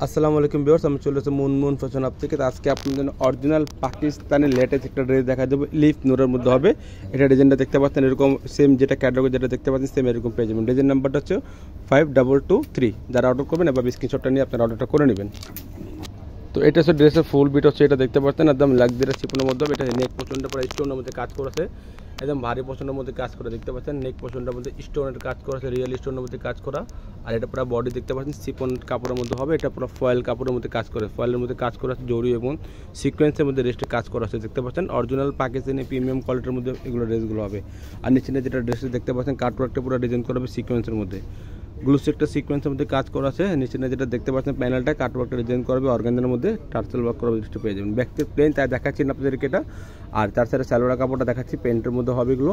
আসসালামু আলাইকুম ভিউয়ার্স, আমি চলে এসেছি মুন ফ্যাশন হাব থেকে। আজকে আপনাদের জন্য অরিজিনাল পাকিস্তানি লেটেস্ট একটা ড্রেস দেখা দেবো। লিফ নূরের মধ্যে হবে। এটা ডিজাইনটা দেখতে পাচ্ছেন এরকম সেম, যেটা ক্যাটালগে যেটা দেখতে পাচ্ছেন সেম এরকম পেয়ে যাবেন। ডিজাইন নাম্বারটা হচ্ছে 5223। যারা অর্ডার করবেন এবার স্ক্রিনশটটা নিয়ে আপনারা অর্ডারটা করে নেবেন। তো এটা হচ্ছে ড্রেসের ফুল বিট হচ্ছে, এটা দেখতে পাচ্ছেন একদম লাক্সারিয়াস চিপনের মধ্যে। এটা নেক পছন্দের পরে স্টোনের মধ্যে কাজ করেছে, একদম ভারী পছন্দের মধ্যে কাজ করে দেখতে পাচ্ছেন। নেক পছন্দের মধ্যে স্টোনের কাজ করেছে, রিয়েল স্টোনের মধ্যে কাজ করা। আর এটা পুরো বডি দেখতে পাচ্ছেন চিপন কাপড়ের মধ্যে হবে। এটা পুরো ফয়েল কাপড়ের মধ্যে কাজ করে, ফয়েলের মধ্যে কাজ করা আছে, জরি এবং সিকোয়েন্সের মধ্যে ড্রেসটা কাজ করা আছে দেখতে পাচ্ছেন। অরিজিনাল পাকিস্তানি প্রিমিয়াম কোয়ালিটির মধ্যে এগুলো ড্রেসগুলো হবে। আর নিচে যেটা ড্রেসটা দেখতে পাচ্ছেন কাটওয়ার্কটা পুরো ডিজাইন করা হবে সিকোয়েন্সের মধ্যে, গ্লুসি একটা সিকোয়েন্সের মধ্যে কাজ করা আছে। নিচে যেটা দেখতে পাচ্ছেন প্যানেলটা কাটওয়ার্কটা ডিজাইন করবে, অর্গানজার মধ্যে টার্সেল ওয়ার্ক করা জিনিসটা পেয়ে যাবেন। ব্যাকতে প্লেন তাই দেখাচ্ছি না আপনাদেরকে এটা। আর তার সাথে সালোয়ার কাপড়টা দেখাচ্ছি, প্যান্টের মধ্যে হবে এগুলো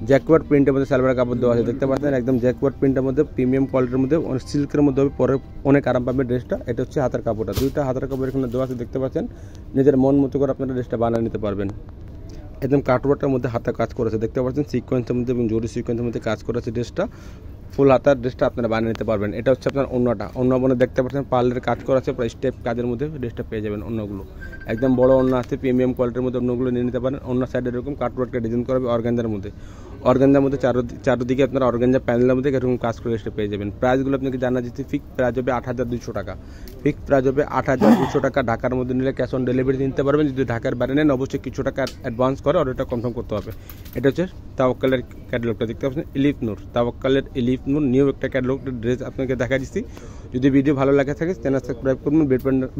জ্যাকওয়ার্ড প্রিন্টের মধ্যে সালোয়ার কাপড় দেওয়া আছে দেখতে পাচ্ছেন। একদম জ্যাকওয়ার্ড প্রিন্টের মধ্যে প্রিমিয়াম কোয়ালিটির মধ্যে সিল্কের মধ্যে হবে, পরে অনেক আরাম পাবে ড্রেসটা। এটা হচ্ছে হাতের কাপড়টা, দুইটা হাতের কাপড় এখানে দেওয়া আছে দেখতে পাচ্ছেন। নিজের মন মতো করে আপনারা ড্রেসটা বানিয়ে নিতে পারবেন। একদম কাটওয়ার্কটার মধ্যে হাতে কাজ করেছে দেখতে পাচ্ছেন, সিকোয়েন্সের মধ্যে এবং জরি সিকোয়েন্সের মধ্যে কাজ করেছে ড্রেসটা। ফুল হাতার ড্রেসটা আপনারা বানিয়ে নিতে পারবেন। এটা হচ্ছে আপনার অন্যটা, অন্য মনে দেখতে পাচ্ছেন পার্লের কাজ করা আছে, প্রায় স্টেপ কাজের মধ্যে ড্রেসটা পেয়ে যাবেন। অন্যগুলো একদম বড় অন্য আছে, প্রিমিয়াম কোয়ালিটির মধ্যে অন্যগুলো নিয়ে নিতে পারেন। অন্য সাইডে এরকম কাটওয়ার্কটা ডিজাইন করবে অর্গানজার মধ্যে, অর্গানজার মধ্যে চারদিকে আপনারা অর্গানজা প্যানেলের মধ্যে এরকম কাজ করে ড্রেসটা পেয়ে যাবেন। প্রাইসগুলো আপনাকে জানা যাচ্ছে, ফিক্স প্রাইস হবে 8200 টাকা। ফিক্স প্রাইস হবে 8200 টাকা। ঢাকার মধ্যে নিলে ক্যাশ অন ডেলিভারি নিতে পারবেন। যদি ঢাকার বাইরে নেন অবশ্যই কিছু টাকা অ্যাডভান্স করে অর্ডারটা কনফার্ম করতে হবে। এটা হচ্ছে তাওয়াক্কালের ক্যাটালগটা দেখতে পাচ্ছেন, ইলিফ নূর, তাওয়াক্কালের ইলিফ নূর নিউ একটা ক্যাটালগ ড্রেস আপনাকে দেখা দিচ্ছি। যদি ভিডিও ভালো লাগে থাকে চ্যানেল সাবস্ক্রাইব করবেন,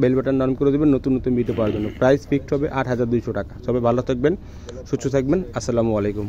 বেল বাটন অন করে দেবেন নতুন নতুন ভিডিও পাওয়ার জন্য। প্রাইস ফিক্সড হবে 8200 টাকা। সবাই ভালো থাকবেন, সুস্থ থাকবেন। আসসালামু আলাইকুম।